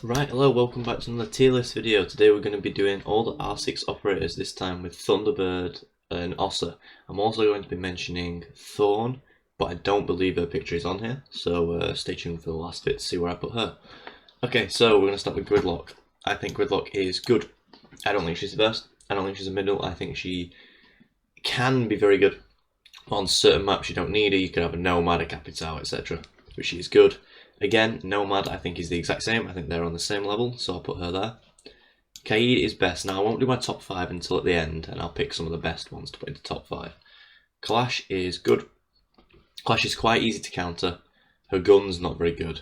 Right, hello, welcome back to another tier list video. Today we're going to be doing all the R6 operators, this time with Thunderbird and Ossa. I'm also going to be mentioning Thorn, but I don't believe her picture is on here, so stay tuned for the last bit to see where I put her. Okay, so we're going to start with Gridlock. I think Gridlock is good. I don't think she's the best. I don't think she's a middle. I think she can be very good. On certain maps you don't need her, you can have a Nomad, a Capital, etc. But she is good. Again, Nomad I think is the exact same. I think they're on the same level, so I'll put her there. Kaid is best. Now I won't do my top 5 until at the end, and I'll pick some of the best ones to put into top 5. Clash is good. Clash is quite easy to counter. Her gun's not very good.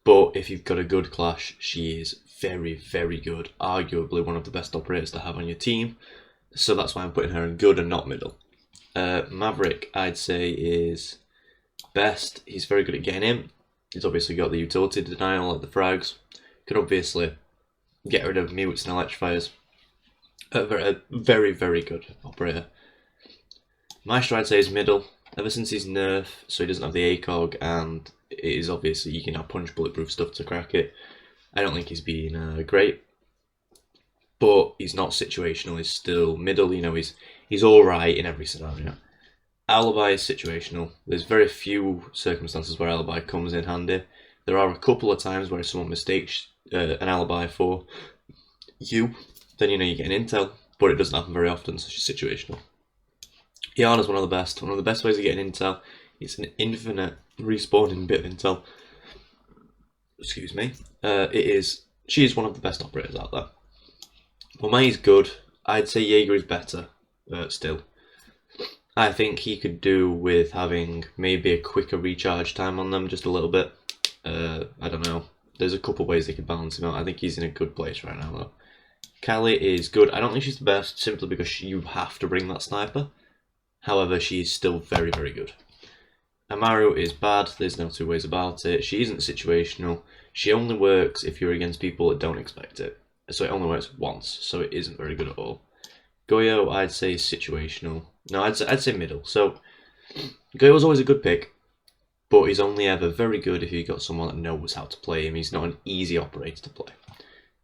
But if you've got a good Clash, she is very, very good. Arguably one of the best operators to have on your team. So that's why I'm putting her in good and not middle. Maverick, I'd say, is best. He's very good at getting in. He's obviously got the utility denial, like the frags. Can obviously get rid of mutes and electrifiers. A very, very good operator. Maestro, I'd say, is middle. Ever since he's nerfed, so he doesn't have the ACOG, and it is obviously you can now punch bulletproof stuff to crack it. I don't think he's been great, but he's not situational. He's still middle. You know, he's all right in every scenario. Alibi is situational. There's very few circumstances where alibi comes in handy. There are a couple of times where if someone mistakes an alibi for you, then you know you get an intel, but it doesn't happen very often, so she's situational. Iana's one of the best. One of the best ways of getting intel. It's an infinite respawning bit of intel. Excuse me. She is one of the best operators out there. Momai's good. I'd say Jaeger is better, still. I think he could do with having maybe a quicker recharge time on them, just a little bit. I don't know. There's a couple ways they could balance him out. I think he's in a good place right now, though. Kali is good. I don't think she's the best, simply because you have to bring that sniper. However, she's still very, very good. Amaru is bad. There's no two ways about it. She isn't situational. She only works if you're against people that don't expect it. So it only works once, so it isn't very good at all. Goyo, I'd say, is situational. No, I'd say middle. So, Goyo's always a good pick, but he's only ever very good if you've got someone that knows how to play him. He's not an easy operator to play.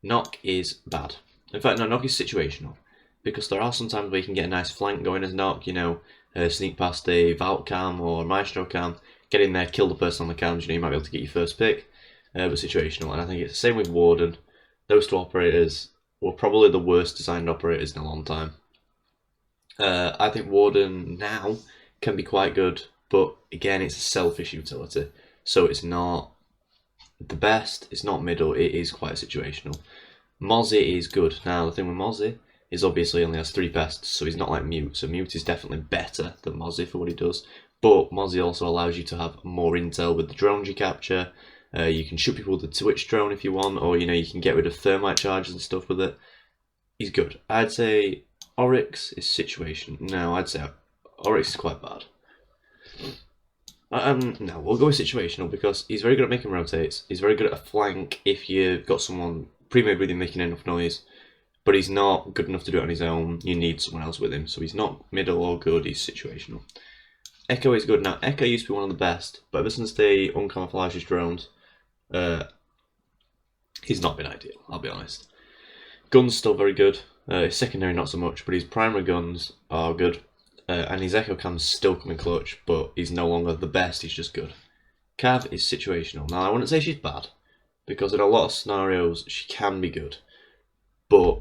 Knock is bad. In fact, no, Knock is situational, because there are some times where you can get a nice flank going as Knock, you know, sneak past a Vault cam or Maestro cam, get in there, kill the person on the cams, you know, you might be able to get your first pick, but situational. And I think it's the same with Warden. Those two operators were probably the worst designed operators in a long time. I think Warden now can be quite good, but again, it's a selfish utility. So it's not the best, it's not middle, it is quite situational. Mozzie is good. Now, the thing with Mozzie is obviously he only has 3 pests, so he's not like Mute. So Mute is definitely better than Mozzie for what he does. But Mozzie also allows you to have more intel with the drones you capture. You can shoot people with the Twitch drone if you want, or you know you can get rid of thermite charges and stuff with it. He's good. I'd say Oryx is situation. No, I'd say Oryx is quite bad. No, we'll go with situational because he's very good at making rotates. He's very good at a flank if you've got someone pre-made with him making enough noise. But he's not good enough to do it on his own. You need someone else with him. So he's not middle or good, he's situational. Echo is good. Now, Echo used to be one of the best, but ever since they uncamouflaged his drones, he's not been ideal, I'll be honest. Gun's still very good. His secondary not so much, but his primary guns are good. And his Echo cam's still coming clutch, but he's no longer the best, he's just good. Cav is situational. Now, I wouldn't say she's bad, because in a lot of scenarios, she can be good. But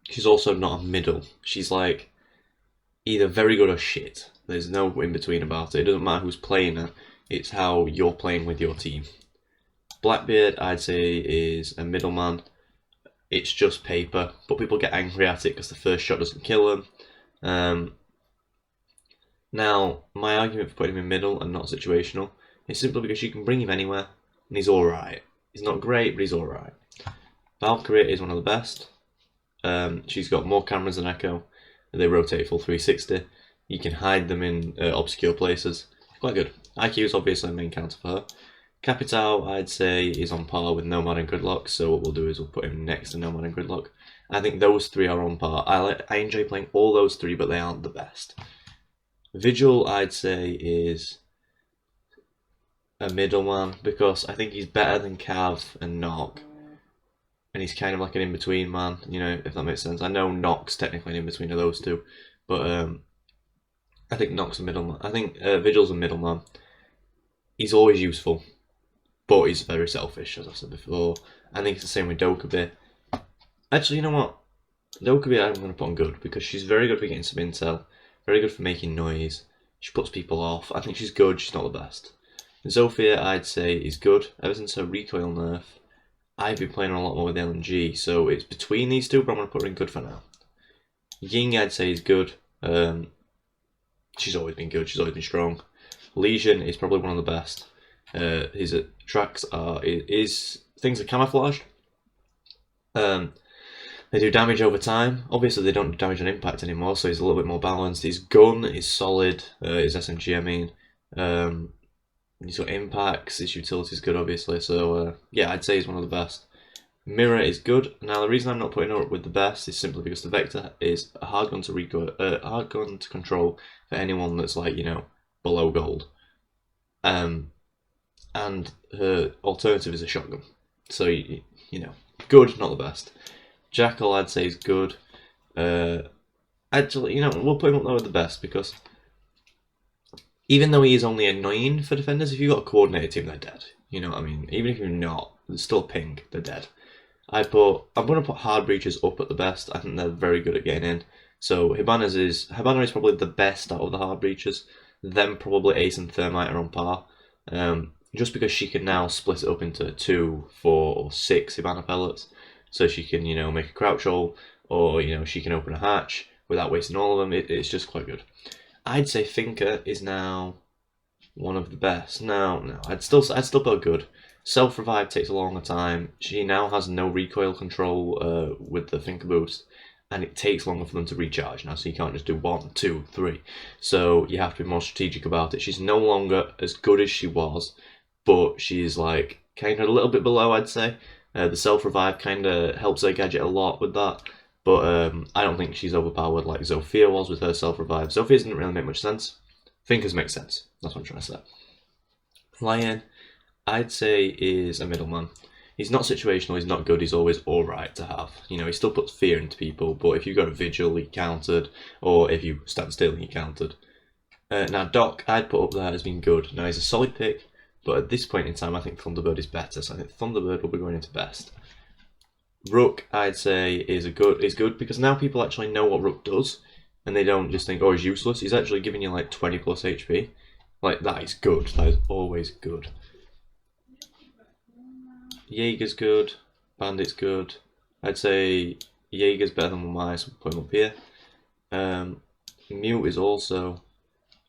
she's also not a middle. She's like either very good or shit. There's no in between about it. It doesn't matter who's playing her, it's how you're playing with your team. Blackbeard, I'd say, is a middleman. It's just paper, but people get angry at it because the first shot doesn't kill them. Now, my argument for putting him in middle and not situational is simply because you can bring him anywhere, and he's alright. He's not great, but he's alright. Valkyrie is one of the best. She's got more cameras than Echo. They rotate full 360. You can hide them in obscure places. Quite good. IQ is obviously the main counter for her. Capital, I'd say, is on par with Nomad and Gridlock, so what we'll do is we'll put him next to Nomad and Gridlock. I think those 3 are on par. I enjoy playing all those 3, but they aren't the best. Vigil, I'd say, is a middleman, because I think he's better than Cav and Knock, and he's kind of like an in-between man, you know, if that makes sense. I know Nox technically an in-between of those two, but I think Nox a middleman. I think Vigil's a middleman. He's always useful, but he's very selfish, as I said before. I think it's the same with Dokkaebi. Actually, you know what? Dokkaebi I'm going to put on good, because she's very good for getting some intel, very good for making noise. She puts people off. I think she's good, she's not the best. Zofia, I'd say, is good. Ever since her recoil nerf, I've been playing a lot more with LNG, so it's between these two, but I'm going to put her in good for now. Ying, I'd say, is good. She's always been good, she's always been strong. Legion is probably one of the best. His tracks are, things are camouflaged. They do damage over time. Obviously, they don't do damage on impact anymore, so he's a little bit more balanced. His gun is solid. His SMG, I mean. He's got impacts. His utility is good, obviously. So, yeah, I'd say he's one of the best. Mirror is good. Now, the reason I'm not putting her up with the best is simply because the Vector is a hard gun to control for anyone that's, like, you know, below gold. And her alternative is a shotgun. So, you know, good, not the best. Jackal, I'd say, is good. Actually, you know, we'll put him up there with the best, because even though he is only annoying for defenders, if you've got a coordinated team, they're dead. You know what I mean? Even if you're not, it's still ping, they're dead. I'm going to put hard breaches up at the best. I think they're very good at getting in. So Hibana is probably the best out of the hard breaches. Then probably Ace and Thermite are on par. Just because she can now split it up into 2, 4, or 6 Hibana pellets. So she can, you know, make a crouch hole, or, you know, she can open a hatch without wasting all of them. It's just quite good. I'd say Finka is now one of the best. No, I'd still put good. Self-revive takes a longer time. She now has no recoil control with the Finka boost, and it takes longer for them to recharge now, so you can't just do 1, 2, 3. So you have to be more strategic about it. She's no longer as good as she was, but she's like kind of a little bit below, I'd say. The self-revive kind of helps her gadget a lot with that, but I don't think she's overpowered like Zofia was with her self-revive. Zofia's didn't really make much sense. Finka's makes sense. That's what I'm trying to say. Lion, I'd say, is a middleman. He's not situational, he's not good, he's always alright to have. You know, he still puts fear into people, but if you've got a Vigil, he countered, or if you stand still, he countered. Now, Doc, I'd put up there as being good. Now, he's a solid pick, but at this point in time, I think Thunderbird is better, so I think Thunderbird will be going into best. Rook, I'd say, is good because now people actually know what Rook does, and they don't just think, oh, he's useless. He's actually giving you like 20 plus HP. Like, that is good. That is always good. Jaeger's good. Bandit's good. I'd say Jaeger's better than mine, so we'll put him up here. Mute is also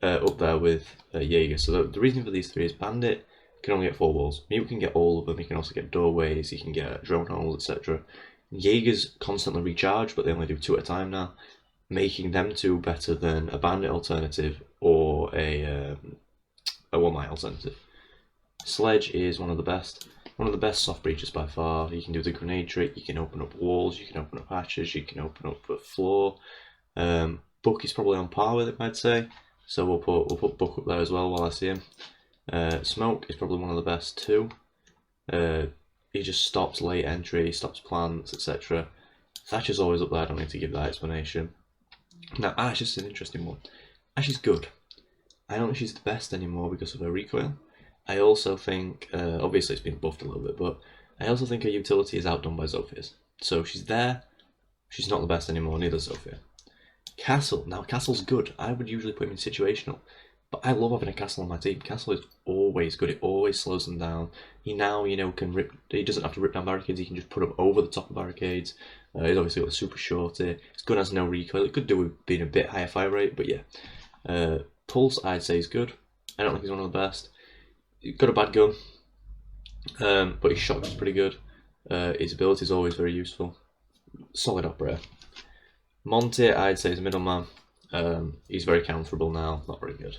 up there with Jaeger. So the reason for these three is Bandit can only get 4 walls. Mute can get all of them. He can also get doorways. He can get drone holes, etc. Jaeger's constantly recharge, but they only do 2 at a time now, making them 2 better than a Bandit alternative or a 1-light alternative. Sledge is one of the best soft breaches by far. You can do the grenade trick. You can open up walls. You can open up hatches. You can open up the floor. Buck is probably on par with it, I'd say. So we'll put Buck up there as well while I see him. Smoke is probably one of the best too. He just stops late entry, stops plants, etc. Thatcher's always up there, I don't need to give that explanation. Now Ash is an interesting one. Ash is good. I don't think she's the best anymore because of her recoil. I also think, obviously it's been buffed a little bit, but I also think her utility is outdone by Zofia's. So she's there, she's not the best anymore, neither is Zofia. Castle, now Castle's good. I would usually put him in situational, but I love having a Castle on my team. Castle is always good, it always slows them down. He now, you know, he doesn't have to rip down barricades, he can just put them over the top of barricades. He's obviously got a super shorty. His gun has no recoil, it could do with being a bit higher fire rate, but yeah. Pulse, I'd say, is good. I don't think he's one of the best. He's got a bad gun, but his shotgun's pretty good. His ability is always very useful. Solid operator. Monty, I'd say, is a middleman. He's very counterable now, not very good.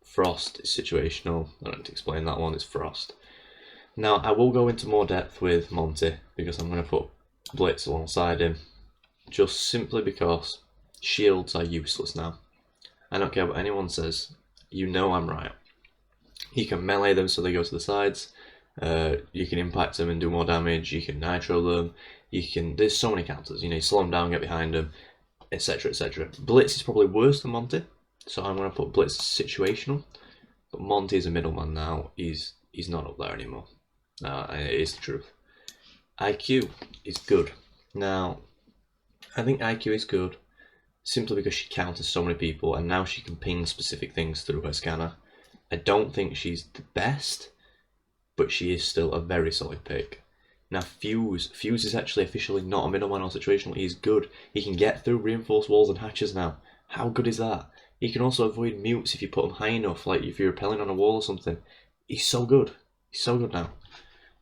Frost is situational. I don't need to explain that one, it's Frost. Now, I will go into more depth with Monty because I'm going to put Blitz alongside him, just simply because shields are useless now. I don't care what anyone says, you know I'm right. He can melee them so they go to the sides. You can impact them and do more damage. You can nitro them. There's so many counters. You slow them down, get behind them, etc., etc. Blitz is probably worse than Monty, so I'm going to put Blitz situational. But Monty is a middleman now. He's not up there anymore. It is the truth. IQ is good. Now, I think IQ is good simply because she counters so many people, and now she can ping specific things through her scanner. I don't think she's the best, but she is still a very solid pick. Now Fuse is actually officially not a middleman or situational. He's good. He can get through reinforced walls and hatches now. How good is that? He can also avoid mutes if you put him high enough, like if you're rappelling on a wall or something. He's so good. He's so good now.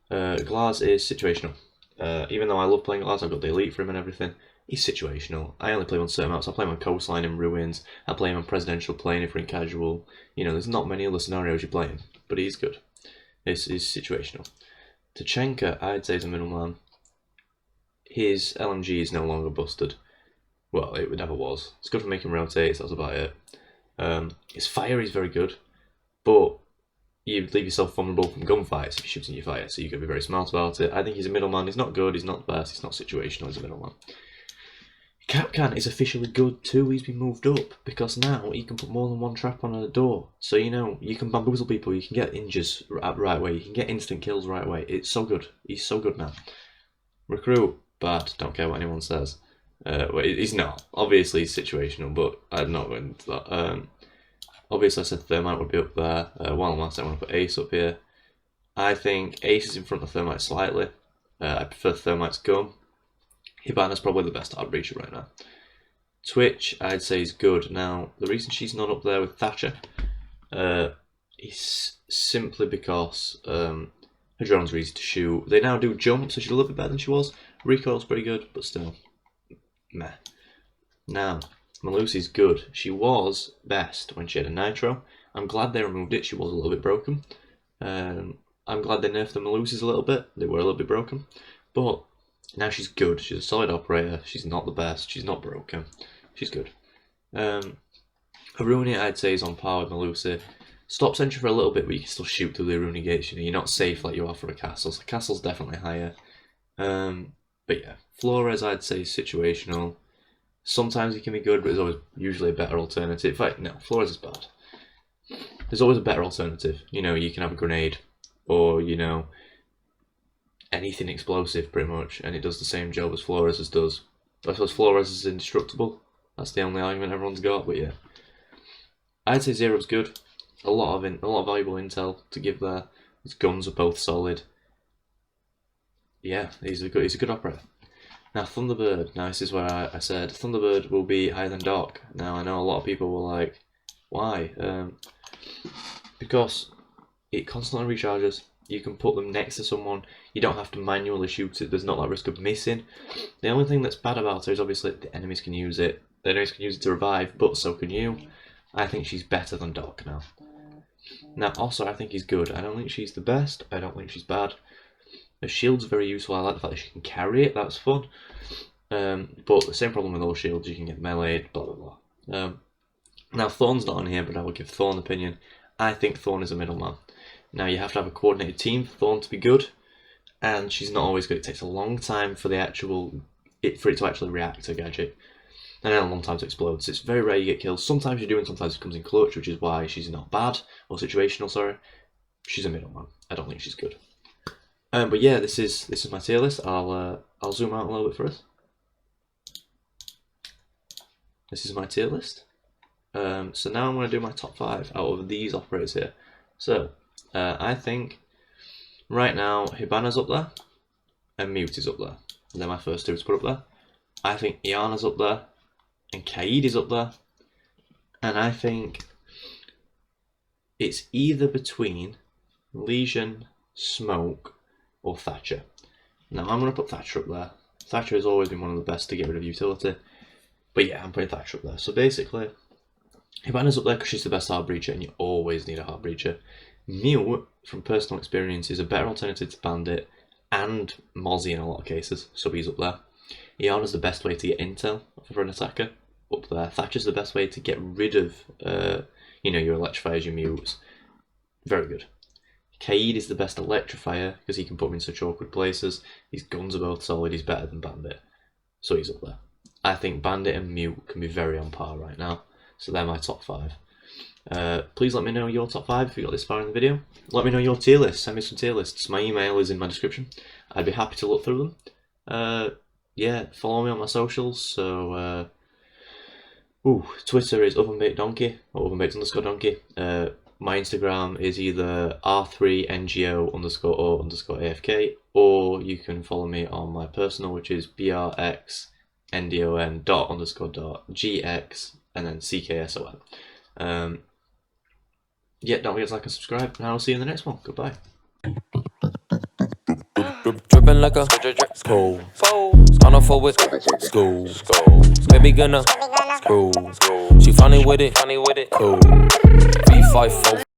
Glass is situational. Even though I love playing Glass, I've got the elite for him and everything. He's situational. I only play him on certain maps. I play him on Coastline and Ruins. I play him on Presidential Plane if we're in casual. There's not many other scenarios you play him, but he's good. This is situational. Tachenka, I'd say, is a middleman. His LMG is no longer busted. Well, it never was. It's good for making rotates, that's about it. His fire is very good, but you leave yourself vulnerable from gunfights if you're shooting your fire, so you've got to be very smart about it. I think he's a middleman. He's not good, he's not the best, he's not situational, he's a middleman. Capcan is officially good too. He's been moved up because now he can put more than one trap on a door. So you can bamboozle people, you can get injures right away, you can get instant kills right away. It's so good. He's so good now. Recruit, bad. Don't care what anyone says. Well, he's not. Obviously he's situational, but I'm not going into that. Obviously I said Thermite would be up there. While I'm last, I want to put Ace up here. I think Ace is in front of Thermite slightly. I prefer Thermite's gun. Hibana's probably the best art breacher right now. Twitch, I'd say, is good. Now, the reason she's not up there with Thatcher is simply because her drones are easy to shoot. They now do jump, so she's a little bit better than she was. Recoil's pretty good, but still, meh. Now, Melusi's good. She was best when she had a nitro. I'm glad they removed it. She was a little bit broken. I'm glad they nerfed the Melusis a little bit. They were a little bit broken, but now she's good. She's a solid operator. She's not the best. She's not broken. She's good. Aruni, I'd say, is on par with Melusi. Stop sentry for a little bit, but you can still shoot through the Aruni gates. You're not safe like you are for a castle. So castle's definitely higher. But yeah, Flores, I'd say, is situational. Sometimes he can be good, but there's always usually a better alternative. In fact, no, Flores is bad. There's always a better alternative. You can have a grenade, or anything explosive pretty much, and it does the same job as Flores does. I suppose Flores is indestructible. That's the only argument everyone's got, but yeah. I'd say Zero's good. A lot of valuable intel to give there. His guns are both solid. Yeah, he's a good operator. Now Thunderbird. Now this is where I said Thunderbird will be higher than Doc. Now I know a lot of people were like, why? Because it constantly recharges. You can put them next to someone. You don't have to manually shoot it. There's not that risk of missing. The only thing that's bad about her is obviously the enemies can use it. The enemies can use it to revive, but so can you. I think she's better than Doc now. Now, also, I think he's good. I don't think she's the best. I don't think she's bad. Her shield's very useful. I like the fact that she can carry it. That's fun. But the same problem with all shields. You can get meleeed, blah, blah, blah. Now, Thorn's not on here, but I will give Thorn an opinion. I think Thorn is a middleman. Now, you have to have a coordinated team for Thorn to be good, and she's not always good. It takes a long time for it to actually react to a gadget, and then a long time to explode. So it's very rare you get kills. Sometimes you do, and sometimes it comes in clutch, which is why she's not bad, or situational, sorry. She's a middleman. I don't think she's good. But yeah, this is my tier list. I'll zoom out a little bit for us. This is my tier list. So now I'm going to do my top 5 out of these operators here. So I think right now Hibana's up there and Mute is up there. They're my first two to put up there. I think Iana's up there and Kaid is up there. And I think it's either between Legion, Smoke, or Thatcher. Now I'm going to put Thatcher up there. Thatcher has always been one of the best to get rid of utility. But yeah, I'm putting Thatcher up there. So basically, Hibana's up there because she's the best hard breacher and you always need a hard breacher. Mute, from personal experience, is a better alternative to Bandit and Mozzie in a lot of cases, so he's up there. Iana's the best way to get intel for an attacker, up there. Thatcher's the best way to get rid of your electrifiers, your mutes. Very good. Kaid is the best electrifier because he can put him in such awkward places. His guns are both solid, he's better than Bandit, so he's up there. I think Bandit and Mute can be very on par right now, so they're my top 5. Please let me know your top 5 if you got this far in the video. Let me know your tier list, send me some tier lists. My email is in my description. I'd be happy to look through them. Yeah, follow me on my socials, so Twitter is ovenbaitdonkey, or ovenbaits_donkey. My Instagram is either r3ngo_o_afk, or you can follow me on my personal, which is brxndon._.gx and then ckson. Yeah, don't forget to like and subscribe, and I'll see you in the next one. Goodbye. Dripping like a school. Gonna forward school. Baby gonna screw. She funny with it. Cool. V5